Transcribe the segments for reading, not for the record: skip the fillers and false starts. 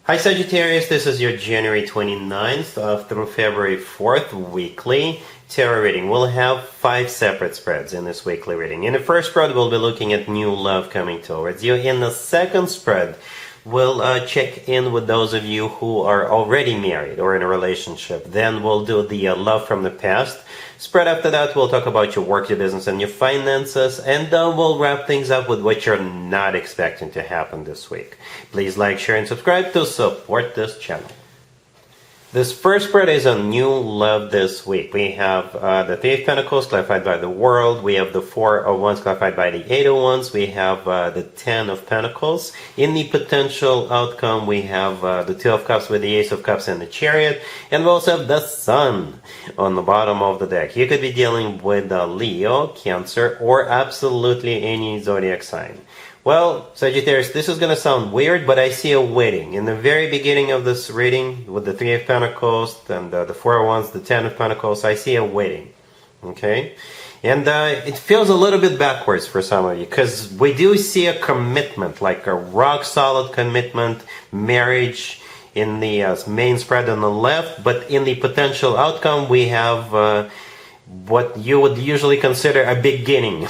Hi Sagittarius, this is your January 29th through February 4th weekly tarot reading. We'll have 5 separate spreads in this weekly reading. In the first spread, we'll be looking at new love coming towards you. In the second spread, we'll check in with those of you who are already married or in a relationship. Then we'll do the love from the past spread. After that, we'll talk about your work, your business, and your finances. And then we'll wrap things up with what you're not expecting to happen this week. Please like, share, and subscribe to support this channel. This first spread is on new love this week. We have the Three of Pentacles clarified by the World. We have the Four of Wands clarified by the Eight of Wands. We have the Ten of Pentacles. In the potential outcome, we have the Two of Cups with the Ace of Cups and the Chariot. And we also have the Sun on the bottom of the deck. You could be dealing with Leo, Cancer, or absolutely any zodiac sign. Well, Sagittarius, this is going to sound weird, but I see a wedding. In the very beginning of this reading, with the Three of Pentacles, and the Four of Wands, the Ten of Pentacles, I see a wedding. Okay? And it feels a little bit backwards for some of you, because we do see a commitment, like a rock-solid commitment, marriage in the main spread on the left, but in the potential outcome, we have what you would usually consider a beginning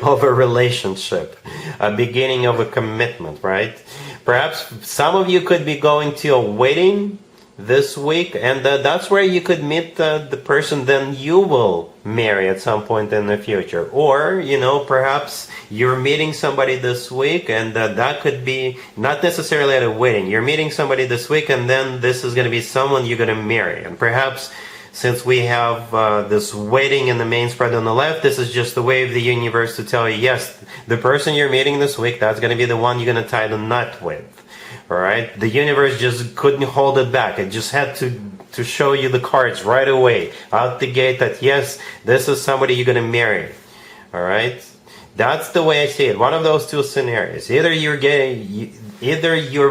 of a relationship, a beginning of a commitment, right? Perhaps some of you could be going to a wedding this week, and that's where you could meet the person then you will marry at some point in the future. Or, you know, perhaps you're meeting somebody this week, and that could be not necessarily at a wedding. You're meeting somebody this week, and then this is going to be someone you're going to marry. And perhaps since we have this wedding in the main spread on the left, this is just the way of the universe to tell you, yes, the person you're meeting this week, that's going to be the one you're going to tie the knot with. All right? The universe just couldn't hold it back. It just had to show you the cards right away, out the gate, that yes, this is somebody you're going to marry. All right? That's the way I see it. One of those two scenarios. Either you're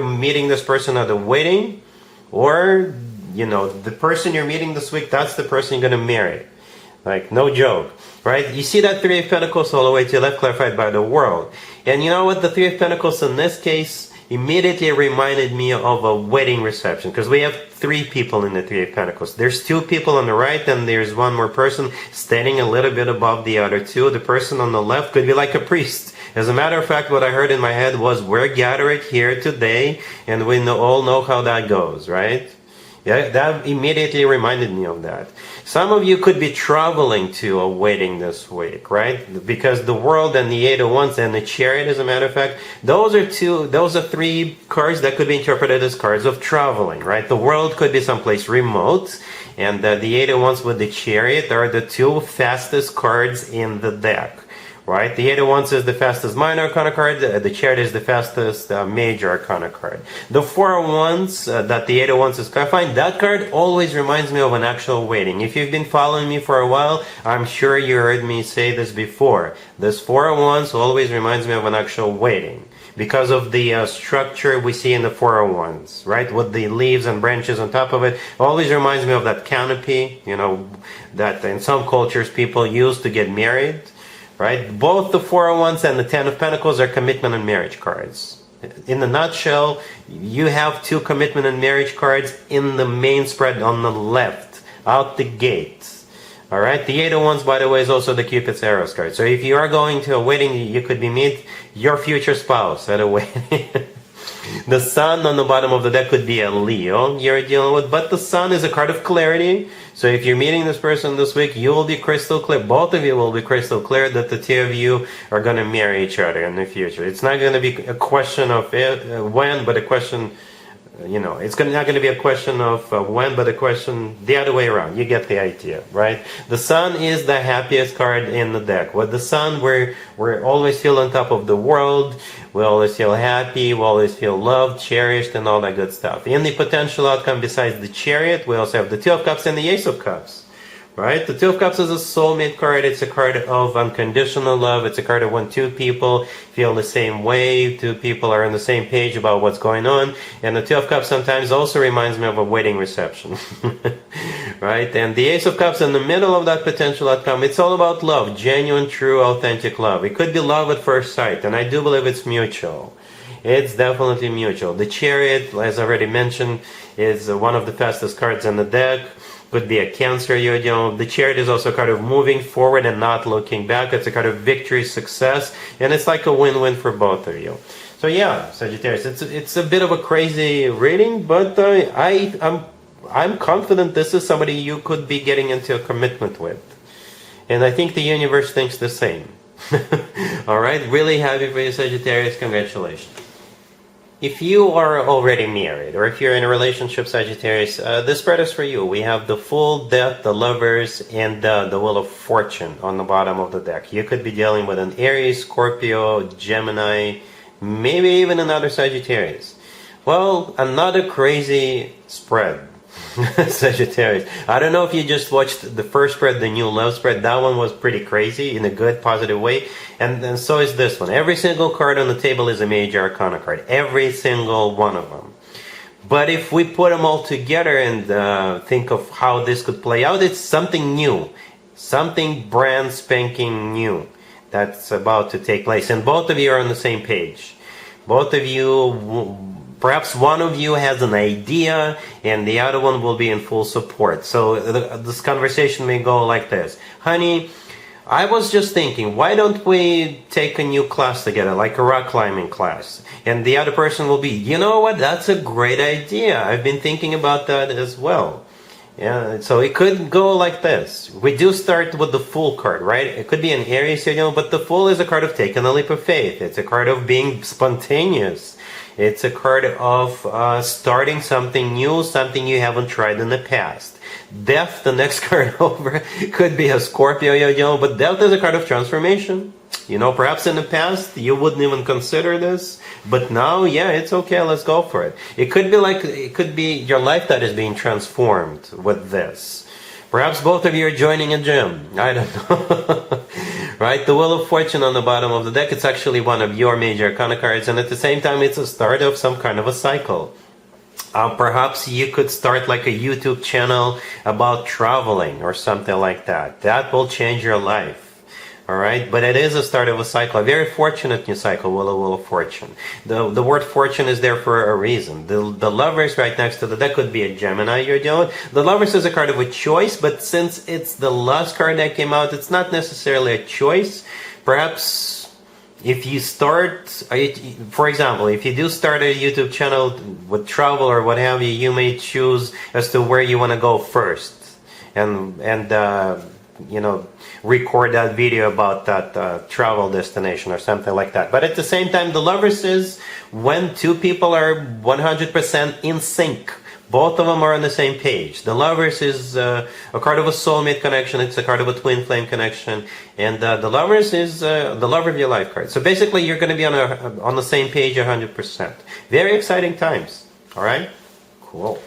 meeting this person at a wedding, or you know, the person you're meeting this week, that's the person you're going to marry. Like, no joke, right? You see that Three of Pentacles all the way to the left, clarified by the World. And you know what? The Three of Pentacles in this case immediately reminded me of a wedding reception, because we have 3 people in the Three of Pentacles. There's 2 people on the right, and there's one more person standing a little bit above the other 2. The person on the left could be like a priest. As a matter of fact, what I heard in my head was, we're gathered here today, and we all know how that goes, right? Yeah, that immediately reminded me of that. Some of you could be traveling to a wedding this week, right? Because the World and the Eight of Wands and the Chariot, as a matter of fact, those are 3 cards that could be interpreted as cards of traveling, right? The World could be someplace remote, and the Eight of Wands with the Chariot are the 2 fastest cards in the deck. Right? The Eight of Wands is the fastest minor arcana card. The Chariot is the fastest major arcana card. The Four of Wands that the Eight of Wands is clarifying, that card always reminds me of an actual wedding. If you've been following me for a while, I'm sure you heard me say this before. This Four of Wands always reminds me of an actual wedding, because of the structure we see in the Four of Wands, right? With the leaves and branches on top of it. Always reminds me of that canopy, you know, that in some cultures people use to get married. Right? Both the Four of Wands and the Ten of Pentacles are commitment and marriage cards. In a nutshell, you have 2 commitment and marriage cards in the main spread on the left, out the gate. All right? The Eight of Wands, by the way, is also the Cupid's arrows card. So if you are going to a wedding, you could be meet your future spouse at a wedding. The Sun on the bottom of the deck could be a Leo you're dealing with, but the Sun is a card of clarity. So if you're meeting this person this week, you will be crystal clear. Both of you will be crystal clear that the 2 of you are going to marry each other in the future. It's not going to be a question of when, but a question, you know, it's not going to be a question of when, but a question the other way around. You get the idea, right? The Sun is the happiest card in the deck. With the Sun, we're always feel on top of the world. We always feel happy. We always feel loved, cherished, and all that good stuff. In the potential outcome, besides the Chariot, we also have the Two of Cups and the Ace of Cups. Right? The Two of Cups is a soulmate card. It's a card of unconditional love. It's a card of when 2 people feel the same way. 2 people are on the same page about what's going on. And the Two of Cups sometimes also reminds me of a wedding reception. Right? And the Ace of Cups in the middle of that potential outcome, it's all about love. Genuine, true, authentic love. It could be love at first sight. And I do believe it's mutual. It's definitely mutual. The Chariot, as I already mentioned, is one of the fastest cards in the deck. Could be a Cancer, you know. The Chariot is also a card of moving forward and not looking back. It's a card of victory, success, and it's like a win-win for both of you. So yeah, Sagittarius, it's a bit of a crazy reading, but I'm confident this is somebody you could be getting into a commitment with. And I think the universe thinks the same. Alright, really happy for you, Sagittarius. Congratulations. If you are already married, or if you're in a relationship, Sagittarius, this spread is for you. We have the Fool, Death, the Lovers, and the Wheel of Fortune on the bottom of the deck. You could be dealing with an Aries, Scorpio, Gemini, maybe even another Sagittarius. Well, another crazy spread. Sagittarius. I don't know if you just watched the first spread, the new love spread. That one was pretty crazy in a good, positive way. And so is this one. Every single card on the table is a major arcana card. Every single one of them. But if we put them all together and think of how this could play out, it's something new. Something brand spanking new that's about to take place. And both of you are on the same page. Both of you... Perhaps one of you has an idea and the other one will be in full support. So this conversation may go like this. Honey, I was just thinking, why don't we take a new class together, like a rock climbing class? And the other person will be, you know what, that's a great idea. I've been thinking about that as well. Yeah, so it could go like this. We do start with the Fool card, right? It could be an Aries, you know, but the Fool is a card of taking a leap of faith. It's a card of being spontaneous. It's a card of starting something new, something you haven't tried in the past. Death, the next card over, could be a Scorpio, you know, but Death is a card of transformation. You know, perhaps in the past you wouldn't even consider this, but now, yeah, it's okay, let's go for it. It could be your life that is being transformed with this. Perhaps both of you are joining a gym. I don't know. Right? The Wheel of Fortune on the bottom of the deck, it's actually one of your major arcana cards, and at the same time, it's a start of some kind of a cycle. Perhaps you could start like a YouTube channel about traveling or something like that. That will change your life. Alright, but it is a start of a cycle, a very fortunate new cycle, Wheel of Fortune. The word fortune is there for a reason. The Lovers right next to the deck could be a Gemini you're dealing with. The Lovers is a card of a choice, but since it's the last card that came out, it's not necessarily a choice. Perhaps if you start, for example, if you do start a YouTube channel with travel or what have you, you may choose as to where you want to go first. And you know, record that video about that travel destination or something like that. But at the same time, the Lovers is when two people are 100% in sync. Both of them are on the same page. The Lovers is a card of a soulmate connection. It's a card of a twin flame connection. And the Lovers is the love of your life card. So basically, you're going to be on the same page 100%. Very exciting times. All right? Cool.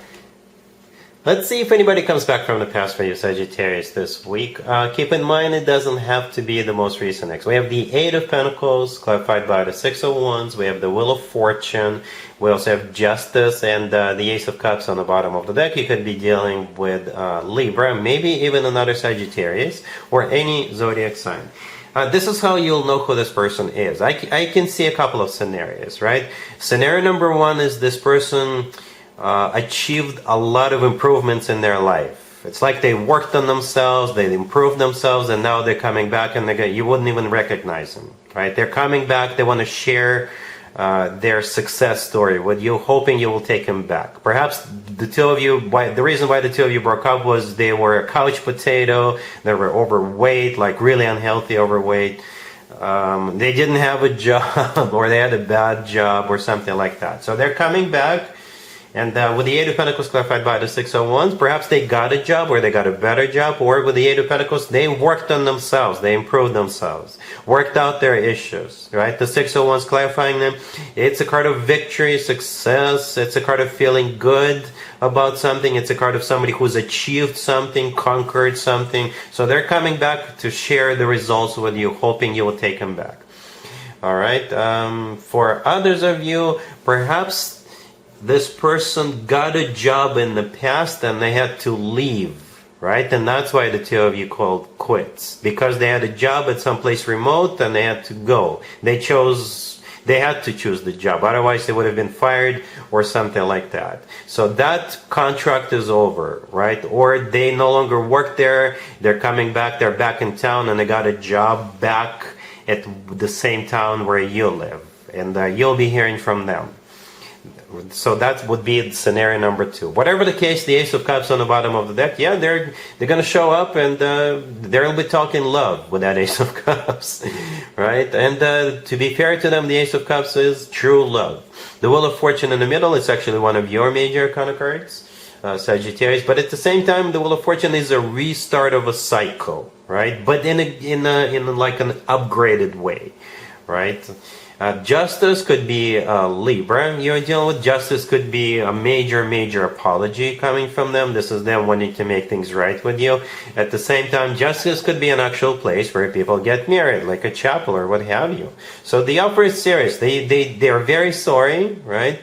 Let's see if anybody comes back from the past for you, Sagittarius, this week. Keep in mind, it doesn't have to be the most recent ex. We have the Eight of Pentacles, clarified by the Six of Wands. We have the Wheel of Fortune. We also have Justice and the Ace of Cups on the bottom of the deck. You could be dealing with Libra, maybe even another Sagittarius, or any zodiac sign. This is how you'll know who this person is. I can see a couple of scenarios, right? Scenario number one is this person achieved a lot of improvements in their life. It's like they worked on themselves, they improved themselves, and now they're coming back and you wouldn't even recognize them, right? They're coming back, they want to share their success story with you, hoping you will take them back. Perhaps the two of you, the reason why the two of you broke up was they were a couch potato, they were overweight, like really unhealthy overweight. They didn't have a job, or they had a bad job or something like that. So they're coming back. And with the Eight of Pentacles clarified by the Six of Wands, perhaps they got a job or they got a better job, or with the Eight of Pentacles, they worked on themselves, they improved themselves, worked out their issues, right? The Six of Wands clarifying them, it's a card of victory, success, it's a card of feeling good about something, it's a card of somebody who's achieved something, conquered something. So they're coming back to share the results with you, hoping you will take them back. All right, for others of you, perhaps this person got a job in the past and they had to leave, right? And that's why the two of you called quits, because they had a job at some place remote and they had to go. They They had to choose the job, otherwise they would have been fired or something like that. So that contract is over, right? Or they no longer work there, they're coming back, they're back in town, and they got a job back at the same town where you live, and you'll be hearing from them. So that would be scenario number 2. Whatever the case, the Ace of Cups on the bottom of the deck, yeah, they're going to show up, and they'll be talking love with that Ace of Cups, right? And to be fair to them, the Ace of Cups is true love. The Wheel of Fortune in the middle is actually one of your major arcana cards, Sagittarius, but at the same time, the Wheel of Fortune is a restart of a cycle, right? But in like an upgraded way, right? Justice could be Libra you're dealing with. Justice could be a major apology coming from them. This is them wanting to make things right with you. At the same time, justice could be an actual place where people get married, like a chapel or what have you. So the offer is serious. They're very sorry, right?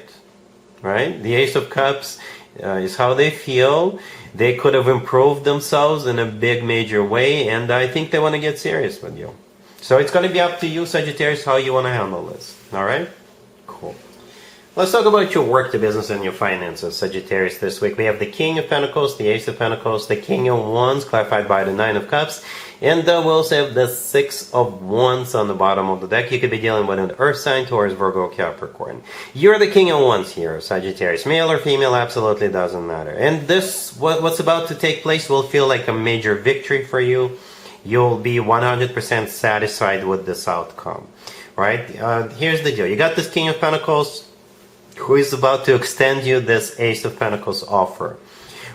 Right? The Ace of Cups is how they feel. They could have improved themselves in a big major way, and I think they want to get serious with you. So it's going to be up to you, Sagittarius, how you want to handle this. Alright? Cool. Let's talk about your work, the business, and your finances, Sagittarius, this week. We have the King of Pentacles, the Ace of Pentacles, the King of Wands, clarified by the Nine of Cups, and we also have the Six of Wands on the bottom of the deck. You could be dealing with an Earth sign, Taurus, Virgo, Capricorn. You're the King of Wands here, Sagittarius. Male or female, absolutely doesn't matter. And this, what's about to take place, will feel like a major victory for you. You'll be 100% satisfied with this outcome, right? Here's the deal. You got this King of Pentacles who is about to extend you this Ace of Pentacles offer,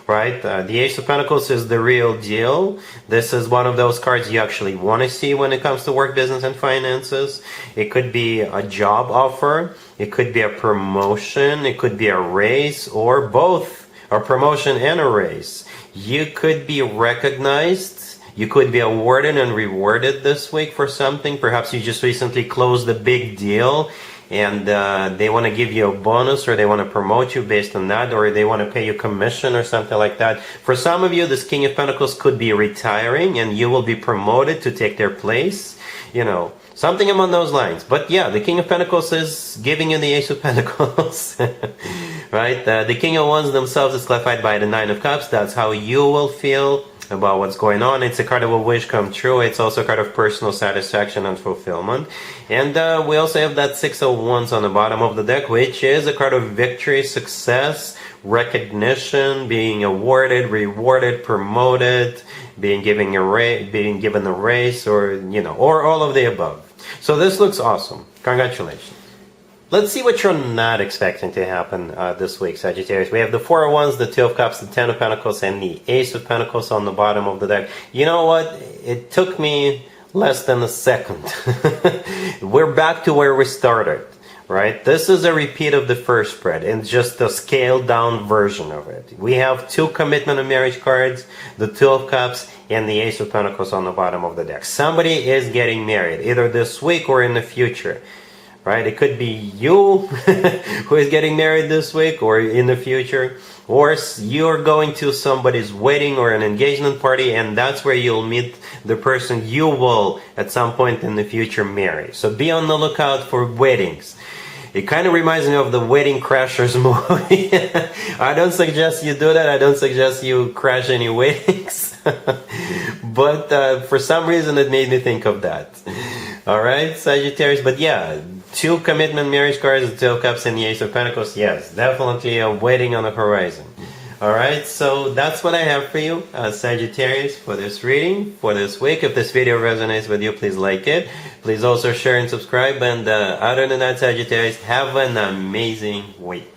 right? The Ace of Pentacles is the real deal. This is one of those cards you actually want to see when it comes to work, business, and finances. It could be a job offer. It could be a promotion. It could be a raise, or both, a promotion and a raise. You could be recognized. You could be awarded and rewarded this week for something. Perhaps you just recently closed a big deal and they want to give you a bonus, or they want to promote you based on that, or they want to pay you commission or something like that. For some of you, this King of Pentacles could be retiring and you will be promoted to take their place. You know, something among those lines. But yeah, the King of Pentacles is giving you the Ace of Pentacles. Right? The King of Wands themselves is clarified by the Nine of Cups. That's how you will feel about what's going on. It's a card of a wish come true. It's also a card of personal satisfaction and fulfillment. And we also have that Six of Wands on the bottom of the deck, which is a card of victory, success, recognition, being awarded, rewarded, promoted, being given a raise, or or all of the above. So this looks awesome. Congratulations. Let's see what you're not expecting to happen this week, Sagittarius. We have the Four of Wands, the Two of Cups, the Ten of Pentacles, and the Ace of Pentacles on the bottom of the deck. You know what? It took me less than a second. We're back to where we started, right? This is a repeat of the first spread, and just a scaled down version of it. We have two commitment and marriage cards, the Two of Cups, and the Ace of Pentacles on the bottom of the deck. Somebody is getting married, either this week or in the future. Right? It could be you who is getting married this week or in the future, or you're going to somebody's wedding or an engagement party, and that's where you'll meet the person you will at some point in the future marry. So be on the lookout for weddings. It kind of reminds me of the Wedding Crashers movie. I don't suggest you do that. I don't suggest you crash any weddings. But for some reason it made me think of that. Alright, Sagittarius. But yeah, two commitment marriage cards, the Two of Cups and the Ace of Pentacles. Yes, definitely a wedding on the horizon. Alright, so that's what I have for you, Sagittarius, for this reading, for this week. If this video resonates with you, please like it. Please also share and subscribe. And other than that, Sagittarius, have an amazing week.